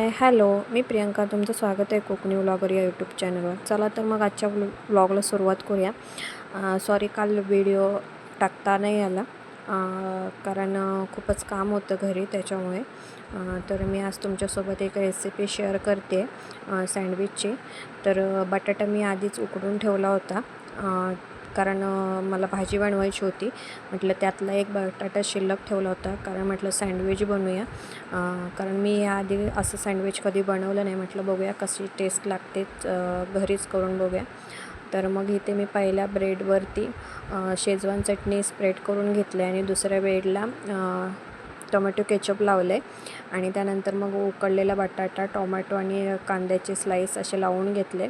Hi hello, मी प्रियंका. तुमचं स्वागत आहे कोकणी व्लॉगर या यूट्यूब चॅनलवर. चला तर मग आजच्या व्लॉगला सुरुवात करूया. सॉरी, काल व्हिडिओ टाकता नाही आला कारण खूपच काम होतं घरी, त्याच्यामुळे. तर मी आज तुमच्यासोबत एक रेसिपी शेअर करते सँडविचची. तर बटाटा मी आधीच उकडून ठेवला होता कारण मला भाजी बनवायची होती. म्हटलं त्यातला एक बटाटा शिल्लक ठेवला होता कारण म्हटलं सँडविच बनवूया. कारण मी याआधी असं सँडविच कधी बनवलं नाही. म्हटलं बघूया कशी टेस्ट लागते, घरीच करून बघूया. तर मग इथे मी पहिल्या ब्रेडवरती शेजवान चटणी स्प्रेड करून घेतली आणि दुसऱ्या ब्रेडला टोमॅटो केचप लावलं आहे आणि त्यानंतर मग उकडलेला बटाटा, टोमॅटो आणि कांद्याचे स्लाईस असे लावून घेतले.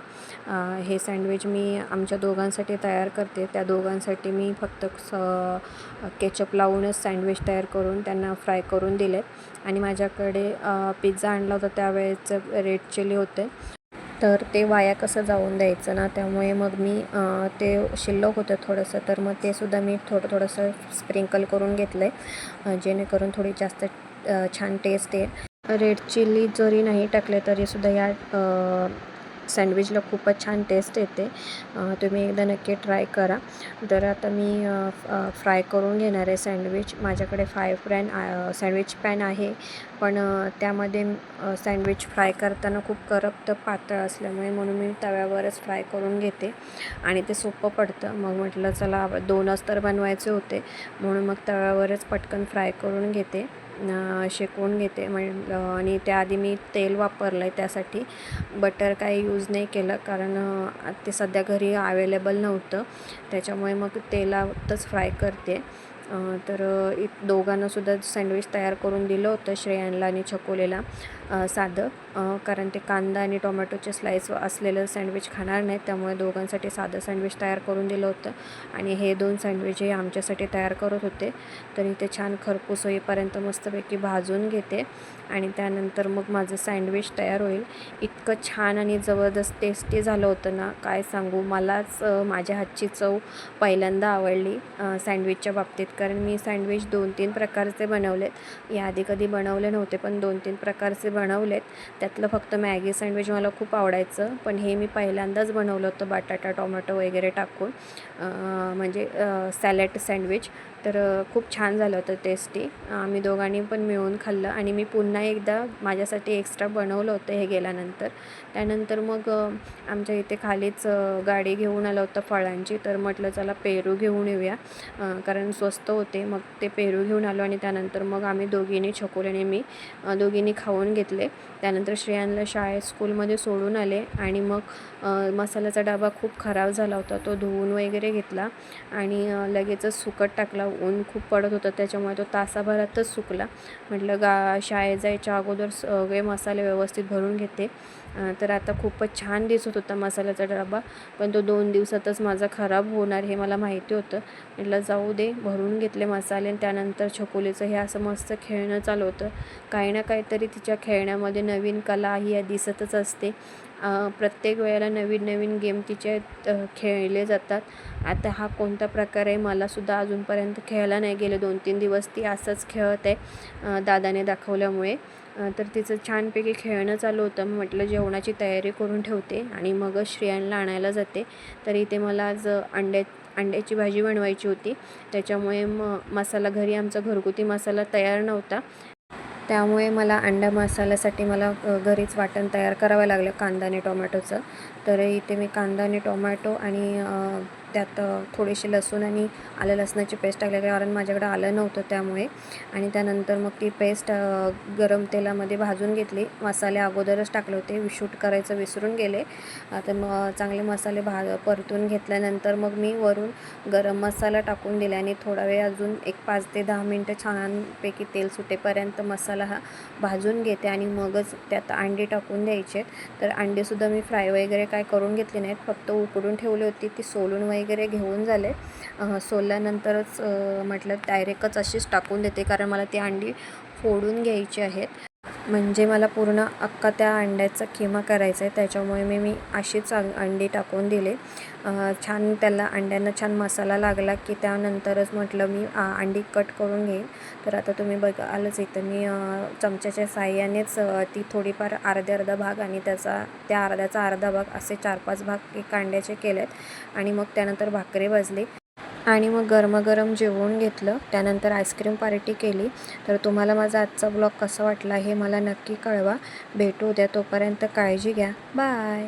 हे सँडविच मी आमच्या दोघांसाठी तयार करते. त्या दोघांसाठी मी फक्त केचप लावूनच सँडविच तयार करून त्यांना फ्राय करून दिले. आणि माझ्याकडे पिझ्झा आणला होता, त्यावेळेचं रेड चिली होते, तर ते वाया कसं जाऊन द्यायचं ना, त्यामुळे मग मी ते शिल्लक होतं थोडंसं, तर मग ते सुद्धा मी थोडंसं स्प्रिंकल करून घेतलं आहे जेणेकरून थोडी जास्त छान टेस्ट आहे. रेड चिली जरी नाही टाकले तरीसुद्धा या सँडविचला खूपच छान टेस्ट येते. तुम्ही एकदा नक्की ट्राय करा. तर आता मी फ्राय करून घेणार आहे सँडविच. माझ्याकडे सँडविच पॅन आहे, पण त्यामध्ये सँडविच फ्राय करताना खूप करपतं पातळ असल्यामुळे, म्हणून मी तव्यावरच फ्राय करून घेते आणि ते सोपं पडतं. मग म्हटलं चला, 2च तर बनवायचे होते, म्हणून मग तव्यावरच पटकन फ्राय करून घेते, शेकवून घेते. आणि त्याआधी मी तेल वापरलं आहे, त्यासाठी बटर काही यूज नाही केलं कारण ते सध्या घरी अवेलेबल नव्हतं, त्याच्यामुळे मग तेलातच फ्राय करते. तर दोघांनासुद्धा सँडविच तयार करून दिलं होतं, श्रेयांला आणि छकुलीला साधं, कारण ते कांदा आणि टोमॅटोचे स्लाईस असलेलं सँडविच खाणार नाहीत, त्यामुळे दोघांसाठी साधं सँडविच तयार करून दिलं होतं. आणि हे 2 सँडविच हे आमच्यासाठी तयार करत होते. तर इथे छान खरपूस होईपर्यंत मस्तपैकी भाजून घेते आणि त्यानंतर मग माझं सँडविच तयार होईल. इतकं छान आणि जबरदस्त टेस्टी झालं होतं ना, काय सांगू. मलाच माझ्या हातची चव पहिल्यांदा आवडली सँडविचच्या बाबतीत, कारण मी सँडविच 2-3 प्रकारचे बनवलेत. याआधी कधी बनवले नव्हते, पण 2-3 प्रकारचे बनवलेत. त्यातलं फक्त मॅगी सँडविच मला खूप आवडायचं, पण हे मी पहिल्यांदाच बनवलं होतं बटाटा, टोमॅटो वगैरे टाकून, म्हणजे सॅलड सँडविच. तर खूप छान झालं होतं, टेस्टी. आम्ही दोघांनी पण मिळून खाल्लं आणि मी पुन्हा एकदा माझ्यासाठी एक्स्ट्रा बनवलं होतं हे गेल्यानंतर. त्यानंतर मग आमच्या इथे खालीच गाडी घेऊन आलं होतं फळांची, तर म्हटलं चला पेरू घेऊन येऊया कारण स्वस्त होते. मग ते पेरू घेऊन आलो आणि त्यानंतर मग आम्ही दोघींनी, छकुलीने मी दोघींनी खाऊन घेतले. त्यानंतर श्रेयांला स्कूलमध्ये सोडून आले आणि मग मसाल्याचा डबा खूप खराब झाला होता, तो धुवून वगैरे घेतला आणि लगेचच सुकत टाकला. ऊन खूप पडत होतं, त्याच्यामुळे तो तासाभरातच सुकला. म्हटलं शाळेत जायच्या अगोदर सगळे मसाले व्यवस्थित भरून घेते. तर आता खूपच छान दिसत होता मसाल्याचा डबा, पण तो 2 दिवसातच माझा खराब होणार हे मला माहिती होतं. म्हटलं जाऊ दे, भरून घेतले मसाले. आणि त्यानंतर छकुलीचं हे असं मस्त खेळणं चालू होतं. काही ना काहीतरी तिच्या खेळण्यामध्ये नवीन कला ही दिसतच असते. प्रत्येक वेळेला नवीन नवीन गेम तिचे खेळले जातात. आता हा कोणता प्रकार आहे, मलासुद्धा अजूनपर्यंत खेळायला नाही गेले. 2-3 दिवस ती असंच खेळत आहे दादाने दाखवल्यामुळे. तर तिचं छानपैकी खेळणं चालू होतं. म्हटलं जेवणाची तयारी करून ठेवते आणि मगच श्रेयांला आणायला जाते. तर इथे मला आज अंड्याची भाजी बनवायची होती, त्याच्यामुळे मसाला घरी आमचा घरगुती मसाला तयार नव्हता, त्यामुळे मला अंडा मसाल्यासाठी मला घरीच वाटण तयार करावं लागलं कांदा आणि टोमॅटोचं. तर इथे मी कांदा आणि टोमॅटो आणि त्यात थोडीशी लसूण आणि आलं लसणाची पेस्ट टाकली, कारण माझ्याकडे आलं नव्हतं त्यामुळे. आणि त्यानंतर मग ती पेस्ट गरम तेलामध्ये भाजून घेतली. मसाले अगोदरच टाकले होते, शूट करायचं विसरून गेले. तर मग चांगले मसाले परतून घेतल्यानंतर मग मी वरून गरम मसाला टाकून दिला आणि थोडा वेळ अजून एक 5 ते 10 मिनटं छानपैकी तेल सुटेपर्यंत मसाला हा भाजून घेते आणि मगच त्यात अंडी टाकून द्यायचे. तर अंडीसुद्धा मी फ्राय वगैरे काय करून घेतली नाहीत, फक्त उकडून ठेवली होती. ती सोलून वगैरे घेऊन झाले. सोलल्यानंतरच म्हटलं डायरेक्टच अशीच टाकून देते, कारण मला ती अंडी फोडून घ्यायची आहेत. म्हणजे मला पूर्ण अख्खा त्या अंड्याचा किमा करायचा आहे, त्याच्यामुळे मी अशीच अंडी टाकून दिले. छान त्याला अंड्यांना छान मसाला लागला की त्यानंतरच म्हटलं मी अंडी कट करून घेईन. तर आता तुम्ही बघालच इथं मी चमच्याच्या साहाय्यानेच ती थोडीफार अर्धा भाग आणि त्या अर्ध्याचा अर्धा भाग असे 4-5 भाग एक अंड्याचे केलेत आणि मग त्यानंतर भाकरी भाजली आणि मग गरमागरम जेवून घेतलं. त्यानंतर आईस्क्रीम पार्टी केली. तर तुम्हाला माझा आजचा ब्लॉग कसा वाटला हे मला नक्की कळवा. भेटू उद्या, तोपर्यंत काळजी घ्या. बाय.